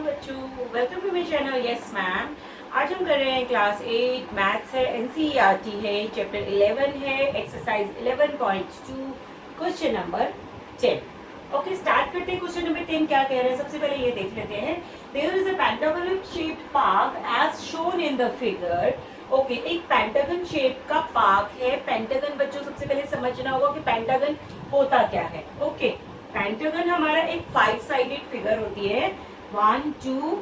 बच्चों, welcome to my channel. Yes ma'am, आज हम कर रहे हैं क्लास 8 मैथ्स है, एनसीईआरटी है, चैप्टर 11 है, exercise 11.2, question number 10। Okay, start करते हैं। क्वेश्चन नंबर 10 क्या कह रहे हैं, सबसे पहले ये देख लेते हैं। There is a pentagon shaped park as shown in the figure. Okay, एक पेंटागन शेप का पार्क है। पेंटागन बच्चों सबसे पहले समझना होगा कि पेंटागन होता क्या है। ओके, पेंटागन हमारा एक 5 साइडेड फिगर होती है। 1 2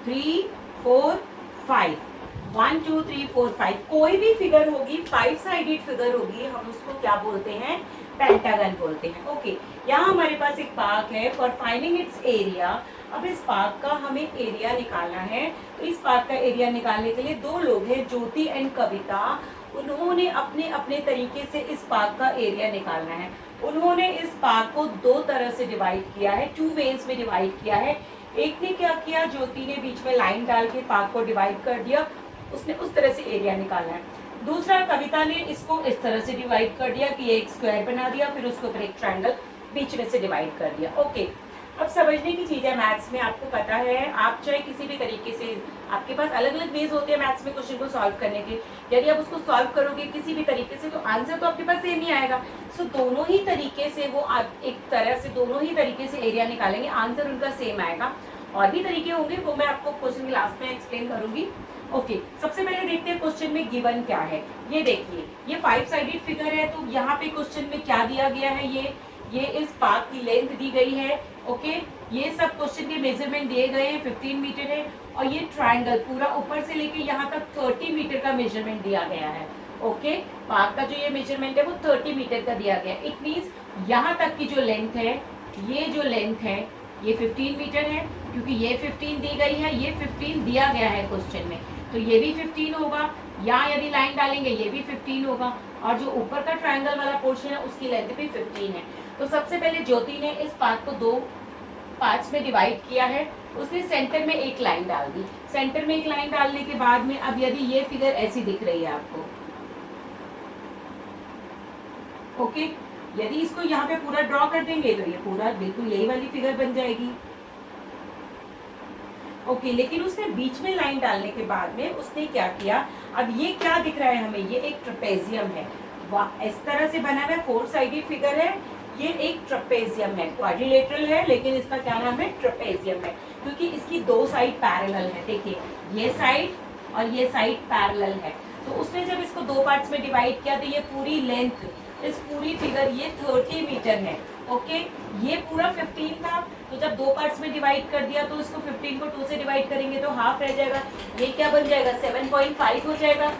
3 4 5, 1 2 3 4 5 कोई भी फिगर होगी, 5 साइडेड फिगर होगी, हम उसको क्या बोलते हैं? पेंटागन बोलते हैं। ओके, यहाँ हमारे पास एक पार्क है। फॉर फाइंडिंग इट्स एरिया, अब इस पार्क का हमें एरिया निकालना है। तो इस पार्क का एरिया निकालने के लिए दो लोग हैं, ज्योति एंड कविता। उन्होंने अपने अपने तरीके से इस पार्क का एरिया निकालना है। उन्होंने इस पार्क को दो तरह से डिवाइड किया है, 2 वेज में डिवाइड किया है। एक ने क्या किया, ज्योति ने बीच में लाइन डाल के पार्क को डिवाइड कर दिया, उसने उस तरह से एरिया निकाला है। दूसरा, कविता ने इसको इस तरह से डिवाइड कर दिया कि एक स्क्वायर बना दिया, फिर उसके ऊपर एक ट्रायंगल बीच में से डिवाइड कर दिया। ओके, अब समझने की चीज है मैथ्स में, आपको पता है, आप चाहे किसी भी तरीके से, आपके पास अलग अलग वेज होते हैं मैथ्स में क्वेश्चन को सॉल्व करने के। यदि आप उसको सॉल्व करोगे किसी भी तरीके से तो आंसर तो आपके पास सेम ही आएगा। सो दोनों ही तरीके से वो आप एक तरह से दोनों ही तरीके से एरिया निकालेंगे, आंसर उनका सेम आएगा। और भी तरीके होंगे, वो मैं आपको क्वेश्चन के लास्ट में एक्सप्लेन करूंगी। ओके, सबसे पहले देखते हैं क्वेश्चन में गिवन क्या है। ये देखिए, ये 5 साइडेड फिगर है, तो यहाँ पे क्वेश्चन में क्या दिया गया है, ये इस पार्क की लेंथ दी गई है। ओके, ये सब क्वेश्चन के मेजरमेंट दिए गए हैं, 15 मीटर है। और ये ट्रायंगल पूरा ऊपर से लेके यहाँ तक 30 मीटर का मेजरमेंट दिया गया है। ओके, पार्क का जो ये मेजरमेंट है वो 30 मीटर का दिया गया है। इट मीन्स यहाँ तक की जो लेंथ है, ये जो लेंथ है ये 15 मीटर है, क्योंकि ये 15 दी गई है, ये 15 दिया गया है क्वेश्चन में, तो ये भी 15 होगा। यहाँ यदि लाइन डालेंगे ये भी 15 होगा, और जो ऊपर का ट्रायंगल वाला पोर्शन है उसकी लेंथ भी 15 है। तो सबसे पहले ज्योति ने इस पार्ट को दो पार्ट्स में डिवाइड किया है। उसने सेंटर में एक लाइन डाल दी। सेंटर में एक लाइन डालने के बाद में अब यदि ये फिगर ऐसी दिख रही है आपको, ओके, यदि इसको यहाँ पे पूरा ड्रॉ कर देंगे तो ये पूरा बिल्कुल यही वाली फिगर बन जाएगी। ओके, लेकिन उसने बीच में लाइन डालने के बाद में उसने क्या किया, अब ये क्या दिख रहा है हमें, ये एक ट्रेपेजियम है। इस तरह से बना हुआ 4 साइडेड फिगर है, ये एक ट्रेपेजियम है, क्वाड्रिलेटरल है, लेकिन इसका क्या नाम है, ट्रेपेजियम है, क्योंकि इसकी दो साइड पैरेलल है। देखिए, ये साइड और ये साइड पैरेलल है। तो उसने जब इसको दो पार्ट्स में डिवाइड किया तो ये पूरी लेंथ, इस पूरी फिगर ये 30 मीटर है। ओके, ये पूरा 15 था, तो जब दो पार्ट्स में डिवाइड कर दिया तो इसको 15 को 2 से डिवाइड करेंगे तो हाफ रह जाएगा। ये क्या बन जाएगा, 7.5 हो जाएगा।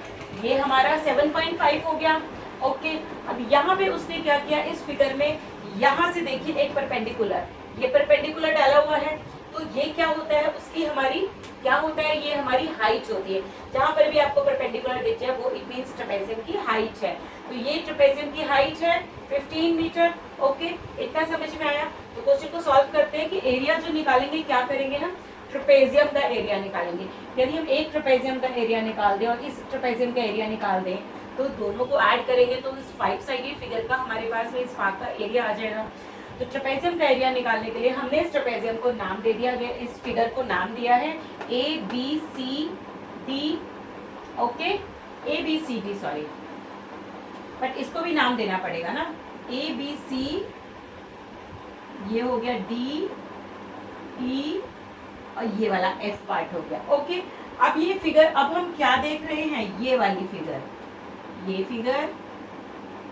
ये हमारा 7.5 हो गया। ओके, अब यहाँ पे उसने क्या किया, इस फिगर में यहाँ से देखिए एक परपेंडिकुलर, ये परपेंडिकुलर डाला हुआ है, तो ये क्या होता है, उसकी हमारी क्या होता है, ये हमारी हाइट होती है। जहां पर भी आपको परपेंडिकुलर दिख जाए वो इट मींस ट्रेपेजियम की हाइट है। तो ये ट्रेपेजियम की हाइट है 15 मीटर। ओके, इतना समझ में आया। तो क्वेश्चन को सॉल्व करते हैं कि एरिया जो निकालेंगे क्या करेंगे, हम ट्रेपेजियम का एरिया निकालेंगे। यदि हम एक ट्रेपेजियम का एरिया निकाल दें और इस ट्रेपेजियम का एरिया निकाल दें तो दोनों को ऐड करेंगे तो इस 5 साइडेड फिगर का हमारे पास में इस पार्क का एरिया आ जाएगा। तो ट्रेपेजियम का एरिया निकालने के लिए हमने इस ट्रेपेजियम को नाम दे दिया गया, इस फिगर को नाम दिया है ABCD। Okay, ABCD, sorry, but इसको भी नाम देना पड़ेगा ना, ABC, ये हो गया DE, और ये वाला F पार्ट हो गया। ओके, अब ये फिगर, अब हम क्या देख रहे हैं, ये वाली फिगर, ये फिगर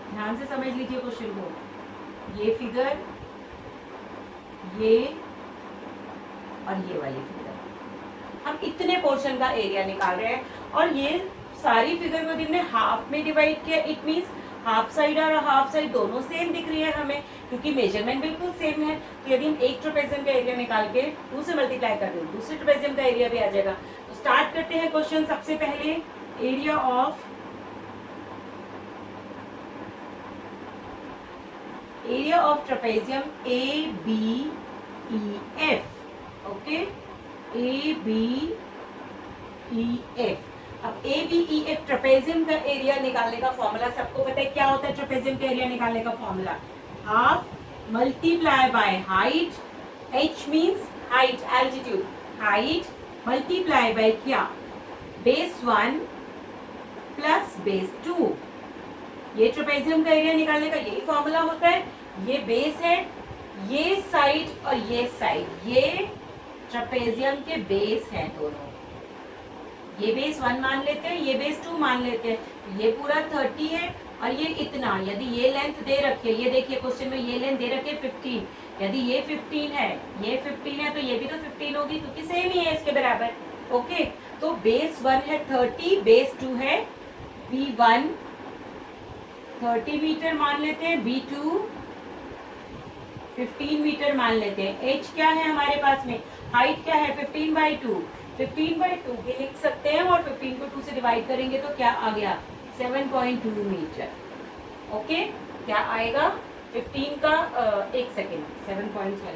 ध्यान से समझ लीजिए क्वेश्चन को, ये फिगर, ये और ये वाली फिगर, हम इतने पोर्शन का एरिया निकाल रहे हैं। और ये सारी फिगर को हमने हाफ में डिवाइड किया। इट मींस हाफ साइड और हाफ साइड दोनों सेम दिख रही है हमें, क्योंकि मेजरमेंट बिल्कुल सेम है। तो यदि हम एक ट्रेपेजियम का एरिया निकाल के 2 से मल्टीप्लाई कर दें, दूसरे ट्रेपेजियम का एरिया भी आ जाएगा। तो स्टार्ट करते हैं क्वेश्चन। सबसे पहले area of trapezium ABEF। Okay, ABEF। अब ABEF ट्रेपेजियम का एरिया निकालने का फॉर्मूला सबको पता है, क्या होता है ट्रेपेजियम का एरिया निकालने का formula, half multiply by height, H means height, altitude, height multiply by क्या, बेस 1 प्लस बेस 2। ये ट्रेपेजियम का एरिया निकालने का यही फॉर्मूला होता है। ये बेस है, ये साइड और ये साइड, ये ट्रेपेजियम के बेस हैं दोनों। ये बेस 1 मान लेते हैं, ये बेस 2 मान लेते हैं। ये पूरा 30 है और ये इतना, यदि ये लेंथ दे रखी है, ये देखिए क्वेश्चन में ये लेंथ दे रखी है 15, यदि ये 15 है, ये 15 है, तो ये भी तो 15 होगी क्योंकि सेम ही है इसके बराबर। ओके, तो बेस 1 है 30, बेस 2 है B1 30 मीटर मान लेते हैं, B2 15 मीटर मान लेते हैं। H क्या है हमारे पास में, हाइट क्या है 15/2, 15/2 भी लिख सकते हैं और 15 को 2 से डिवाइड करेंगे तो क्या आ गया 7.2 मीटर। ओके, क्या आएगा 15 का एक सेकेंड 7.5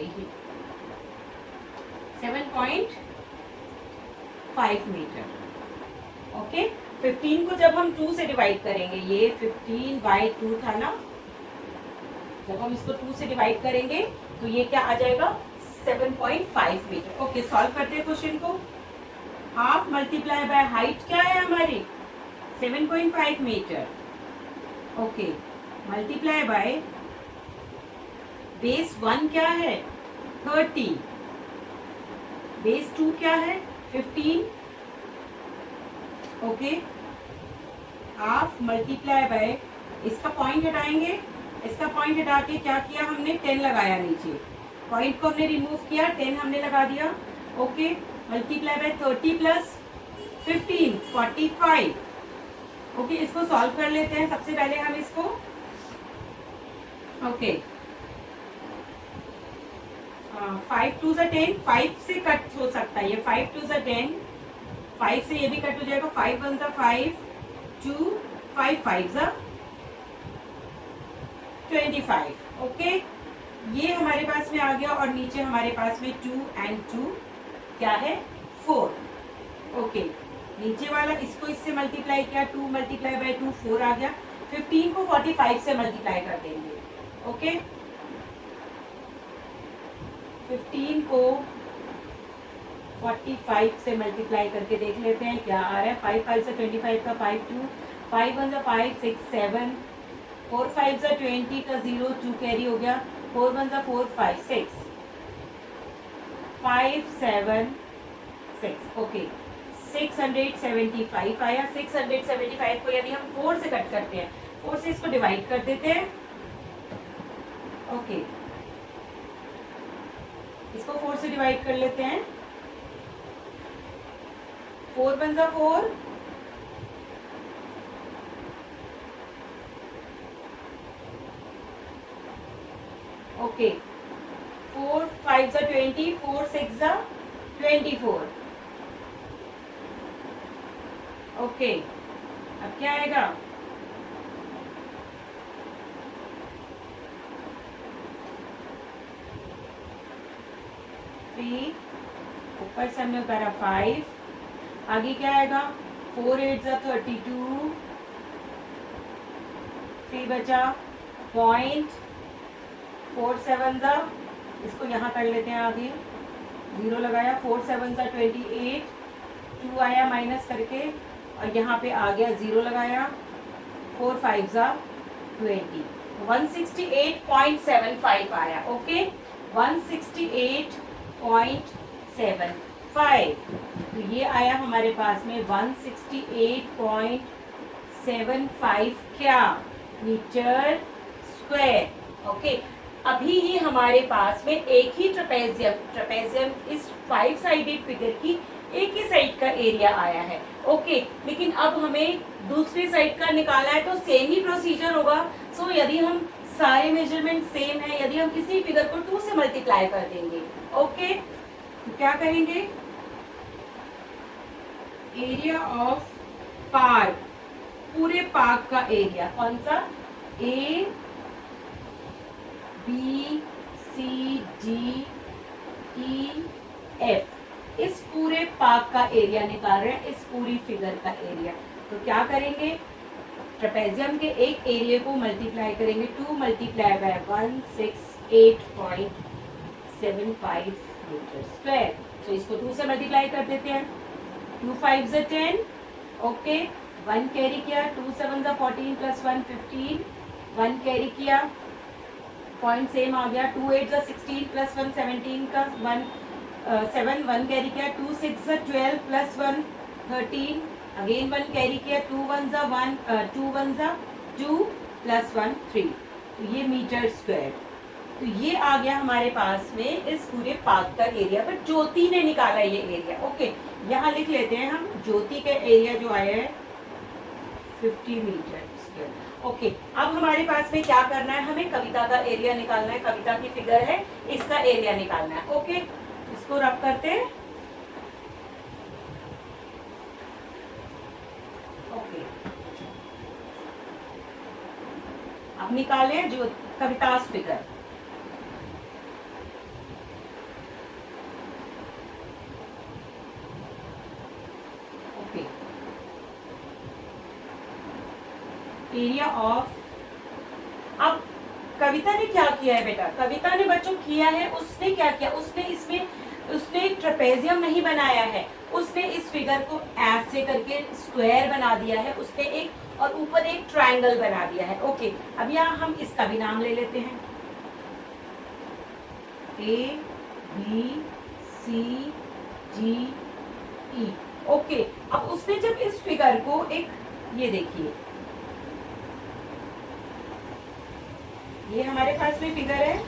मीटर। ओके, 15 को जब हम 2 से डिवाइड करेंगे, ये 15/2 था ना, जब हम इसको 2 से डिवाइड करेंगे तो ये क्या आ जाएगा 7.5 मीटर। ओके, सॉल्व करते हैं क्वेश्चन को। हाफ मल्टीप्लाई बाय हाइट क्या है हमारी 7.5 meter. Okay, multiply by base 1 क्या है 30, बेस 2 क्या है 15। ओके, हाफ मल्टीप्लाई बाय, इसका पॉइंट हटाएंगे, इसका पॉइंट हटा के क्या किया हमने 10 लगाया नीचे, पॉइंट को हमने रिमूव किया, 10 हमने लगा दिया। Okay, multiply bye 30 plus 15 45। Okay, इसको सॉल्व कर लेते हैं सबसे पहले हम इसको। ओके, 5 2 ज़ा 10, 5 से कट हो सकता है ये, 5 2 ज़ा 10, 5 से ये भी कट हो जाएगा, 5 1 ज़ा 5, 2 5 5 ज़ा 25। ओके, ये हमारे पास में आ गया और नीचे हमारे पास में 2 and 2 क्या है 4। ओके, नीचे वाला इसको इससे मल्टीप्लाई किया, 2 मल्टीप्लाई बाय 2 4 आ गया। 15 को 45 से मल्टीप्लाई कर देंगे। ओके, 15 को 45 से मल्टीप्लाई करके देख लेते हैं क्या आ रहा है। 5 5 से 25 का 5 2, 5 1 ज़ा 5 6 7, 4 5 ज़ा 20 का 0 2 कैरी हो गया, 4 1 ज़ा 4 5 6 5 7 6। ओके, 675 आया। 675 को यदि हम 4 से कट करते हैं, 4 से इसको डिवाइड कर देते हैं। ओके, इसको 4 से डिवाइड कर लेते हैं, 4 1 ज़ा 4, ओके, 4 5 ज़ा 20, 4 6 ज़ा 24। ओके, अब क्या आएगा 3, ऊपर से हमने उतारा 5, आगे क्या आएगा 4 8 ज़ा 32, 3 बचा पॉइंट, 4 7 ज़ा, इसको यहाँ कर लेते हैं, आगे 0 लगाया, 4 7 ज़ा 28, 2 आया माइनस करके और यहाँ पे आ गया 0 लगाया, 4 5 ज़ा 20, 168.75 आया। ओके, 168.75, तो ये आया हमारे पास में 168.75 क्या मीटर स्क्वायर। ओके, अभी ही हमारे पास में एक ही ट्रेपेजियम इस 5 साइडेड फिगर की एक ही साइड का एरिया आया है। ओके, लेकिन अब हमें दूसरी साइड का निकालना है तो सेम ही प्रोसीजर होगा। सो यदि हम सारे मेजरमेंट सेम है, यदि हम किसी फिगर को 2 से मल्टीप्लाई कर देंगे, ओके, तो क्या करेंगे एरिया ऑफ पार्क, पूरे पार्क का एरिया कौन सा, A B C D E F, इस पूरे पार्क का एरिया निकाल रहे हैं, इस पूरी फिगर का एरिया। तो क्या करेंगे ट्रेपेजियम के एक एरिया को मल्टीप्लाई करेंगे, 2 मल्टीप्लाई बाय 168.75 मीटर स्क्वायर। तो इसको 2 से मल्टीप्लाई कर देते हैं, 2 5 ज़ा 10, ओके 1 कैरी किया, 2 7 ज़ा 14 प्लस 1 15, 1 कैरी किया, पॉइंट सेम आ गया, 2 8 ज़ा 16 प्लस 1 17 का 1 7, 1 कैरी किया, 2 6 ज़ा 12 प्लस 1 13, अगेन 1 कैरी किया, 2 1 ज़ा 1 2 1 ज़ा 2 प्लस 1 3, तो ये मीटर स्क्वायर। तो ये आ गया हमारे पास में इस पूरे पार्क का एरिया, पर ज्योति ने निकाला ये एरिया। ओके, यहाँ लिख लेते हैं हम, ज्योति का एरिया जो आया है 50 मीटर स्क्वायर। ओके, अब हमारे पास में क्या करना है, हमें कविता का एरिया निकालना है, कविता की फिगर है, इसका एरिया निकालना है। ओके, इसको रब करते हैं। ओके, अब निकाले जो कविता फिगर। एरिया ऑफ, अब कविता ने क्या किया है बेटा, कविता ने बच्चों किया है, उसने क्या किया, उसने इसमें उसने एक ट्रेपेजियम नहीं बनाया है, उसने इस फिगर को ऐसे करके स्क्वायर बना दिया है, उसने एक और ऊपर एक ट्रायंगल बना दिया है। ओके, अब यहाँ हम इसका भी नाम ले लेते हैं, A B C D E. Okay, अब उसने जब इस फिगर को एक, ये देखिए ये हमारे पास में फिगर है,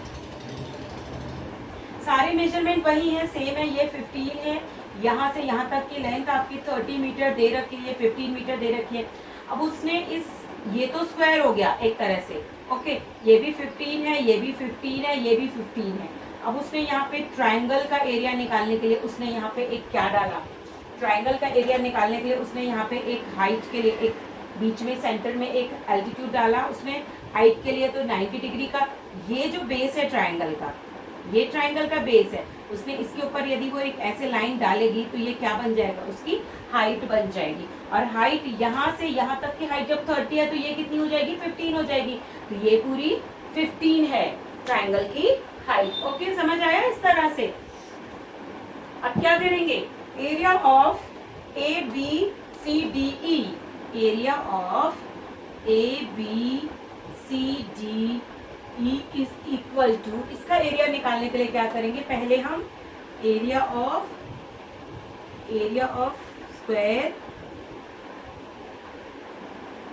सारे मेजरमेंट वही है, सेम है, ये 15 है, यहाँ से यहाँ तक की लेंथ आपकी 30 मीटर दे रखी है, 15 मीटर दे रखी है। अब उसने इस, ये तो स्क्वायर हो गया एक तरह से, ओके, ये भी 15 है, ये भी 15 है, ये भी 15 है। अब उसने यहाँ पे ट्रायंगल का एरिया निकालने के लिए उसने यहाँ पे एक क्या डाला, ट्रायंगल का एरिया निकालने के लिए उसने यहाँ पे एक हाइट के लिए एक बीच में सेंटर में एक एल्टीट्यूड डाला, उसने हाइट के लिए तो 90 डिग्री का, ये जो बेस है ट्रायंगल का, ये ट्रायंगल का बेस है, उसने इसके ऊपर यदि वो एक ऐसे लाइन डालेगी तो ये क्या बन जाएगा, उसकी हाइट बन जाएगी। और हाइट यहाँ से यहाँ तक की हाइट जब 30 है तो ये कितनी हो जाएगी, 15 हो जाएगी, तो ये पूरी 15 है ट्रायंगल की हाइट। ओके, समझ आया इस तरह से। अब क्या करेंगे, area of A B C D E, area of A B C D E is equal to, इसका एरिया निकालने के लिए क्या करेंगे, पहले हम area of square,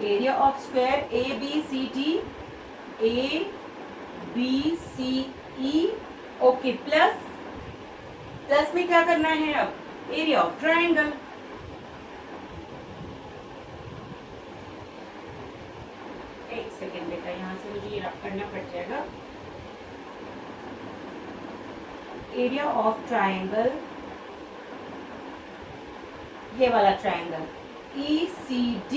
area of square A B C D, A B C E, okay, plus में क्या करना है, अब एरिया ऑफ ट्रायंगल, एक सेकेंड बेटा, यहाँ से मुझे ये रब करना पड़ जाएगा। एरिया ऑफ ट्रायंगल, ये वाला ट्रायंगल ECD,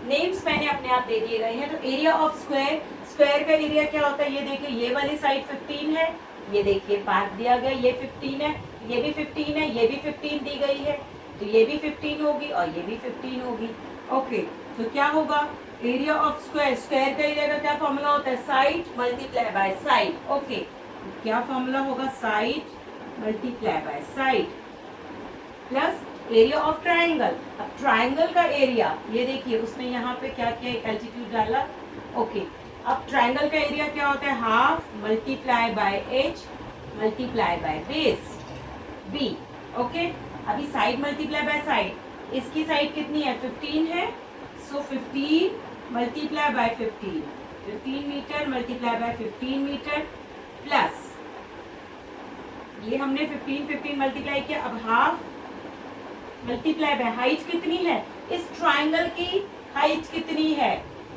नेम्स मैंने अपने आप दे दिए गए हैं। तो एरिया ऑफ स्क्वायर, स्क्वायर का एरिया क्या होता है, ये देखिए, ये वाली साइड 15 है, ये देखिए पार्ट दिया गया, ये 15 है, ये भी 15 है, ये भी 15 दी गई है, तो ये भी 15 होगी और ये भी 15 होगी। ओके, तो क्या होगा, एरिया ऑफ स्क्वायर, स्क्वायर का एरिया का क्या फॉर्मूला होता है, side multiply by side. Okay, क्या फॉर्मूला होगा, side multiply by side plus area of triangle. अब ट्रायंगल का एरिया, ये देखिए उसने यहाँ पे क्या किया, एक एल्टीट्यूड डाला। ओके, अब ट्रायंगल का एरिया क्या होता है, half multiply by H multiply by base B. Okay, अभी साइड मल्टीप्लाई बाय साइड, इसकी साइड कितनी है, 15 है, so 15 multiply by 15, 15 meter multiply by 15 meter plus ये हमने 15 मल्टीप्लाई किया, अब हाफ मल्टीप्लाई बाय हाइट कितनी है, इस ट्रायंगल की हाइट कितनी है,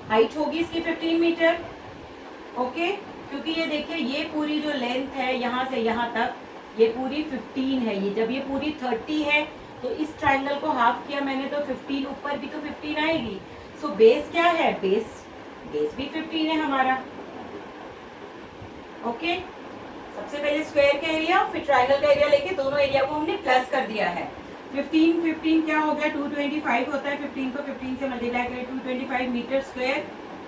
हाइट होगी इसकी 15 मीटर। ओके, क्योंकि ये देखिए ये पूरी जो लेंथ है यहाँ से यहाँ तक, ये पूरी 15 है, ये जब ये पूरी 30 है तो इस ट्रायंगल को हाफ किया मैंने तो 15, ऊपर भी तो 15 आएगी। सो बेस क्या है, बेस भी 15 है हमारा। ओके, सबसे पहले स्क्वायर का एरिया फिर ट्रायंगल का एरिया लेके दोनों एरिया को हमने प्लस कर दिया है। 15 क्या हो गया, 225 होता है, 15 को 15 से मल्टीप्लाई करें 225 मीटर स्क्वायर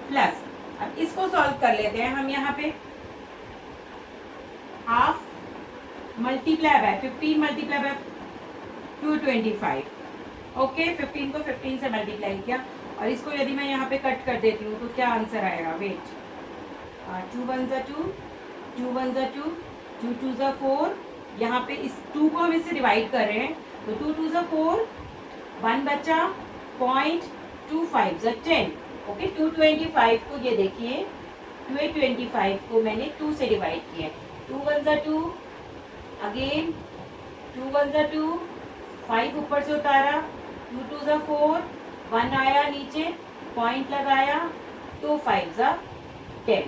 प्लस, अब इसको सॉल्व कर लेते हैं हम। यहाँ पे half multiply by 15 multiply bye 225। Okay 15 को 15 से मल्टीप्लाई किया और इसको यदि मैं यहाँ पे कट कर देती हूँ तो क्या आंसर आएगा, वेट, 2 1 ज़ा 2, 2 1 ज़ा 2, 2 2 ज़ा 4, यहाँ पे इस 2 को हम इससे डिवाइड कर रहे हैं तो 2 2 ज़ा 4, 1 बचा, 0.25 ज़ा 10। ओके 225 को ये देखिए 225 को मैंने 2 से डिवाइड किया, 2 1 ज़ा 2, अगेन 2 1 ज़ा 2, 5 ऊपर से उतारा, 2 2 ज़ा 4, 1 आया नीचे, पॉइंट लगाया, 2 5 ज़ा 10।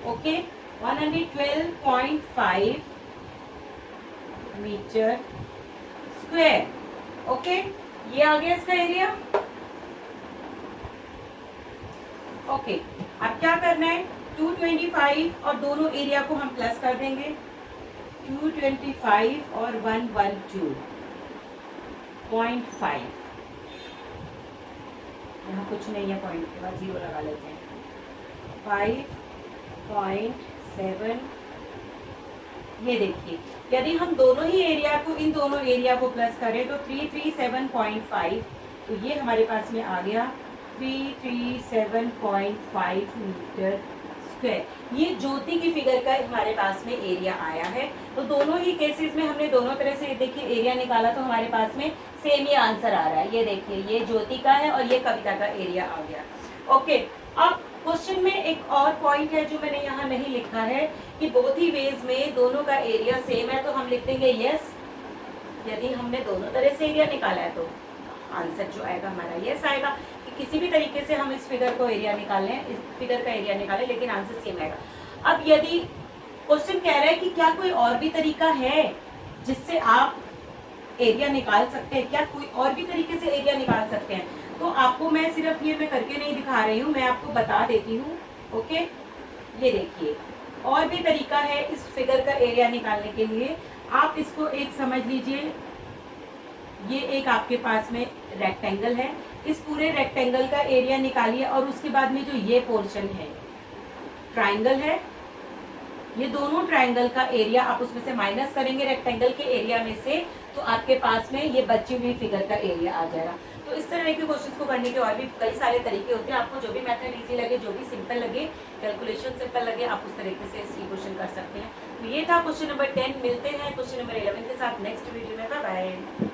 Okay 112.5 metre square. ओके ये आ गया इसका एरिया। ओके अब क्या करना है, 225 और दोनों एरिया को हम प्लस कर देंगे, 225 और 112.5, यहाँ कुछ नहीं है, पॉइंट के बाद 0 लगा लेते हैं, 5.7। ये देखिए यदि हम दोनों ही एरिया को, इन दोनों एरिया को प्लस करें तो 337.5, तो ये हमारे पास में आ गया 337.5 मीटर स्क्वायर। ये ज्योति की फिगर का हमारे पास में एरिया आया है। तो दोनों ही केसेस में हमने दोनों तरह से देखिए एरिया निकाला तो हमारे पास में सेम ही आंसर आ रहा है। ये देखिए ये ज्योति का है और ये कविता का एरिया आ गया। ओके अब क्वेश्चन में एक और पॉइंट है जो मैंने यहाँ नहीं लिखा है कि बोथ ही वेज में दोनों का एरिया सेम है, तो हम लिख देंगे यस। यदि हमने दोनों तरह से एरिया निकाला है तो आंसर जो आएगा हमारा यस आएगा, कि किसी भी तरीके से हम इस फिगर को एरिया निकालें, इस फिगर का एरिया निकालें, लेकिन आंसर सेम आएगा। अब यदि क्वेश्चन कह रहा है कि क्या कोई और भी तरीका है जिससे आप एरिया निकाल सकते हैं, क्या कोई और भी तरीके से एरिया निकाल सकते हैं, तो आपको मैं सिर्फ ये मैं करके नहीं दिखा रही हूँ, मैं आपको बता देती हूँ। ओके ये देखिए और भी तरीका है इस फिगर का एरिया निकालने के लिए। आप इसको एक समझ लीजिए, ये एक आपके पास में रेक्टेंगल है, इस पूरे रेक्टेंगल का एरिया निकालिए और उसके बाद में जो ये पोर्शन है ट्राइंगल है, ये दोनों ट्राइंगल का एरिया आप उसमें से माइनस करेंगे रेक्टेंगल के एरिया में से, तो आपके पास में ये बची हुई फिगर का एरिया आ जाएगा। तो इस तरह के क्वेश्चंस को करने के और भी कई सारे तरीके होते हैं। आपको जो भी मेथड इजी लगे, जो भी सिंपल लगे, कैलकुलेशन सिंपल लगे, आप उस तरीके से इस क्वेश्चन कर सकते हैं। तो ये था क्वेश्चन नंबर 10। मिलते हैं क्वेश्चन नंबर 11 के साथ नेक्स्ट वीडियो में। Bye bye.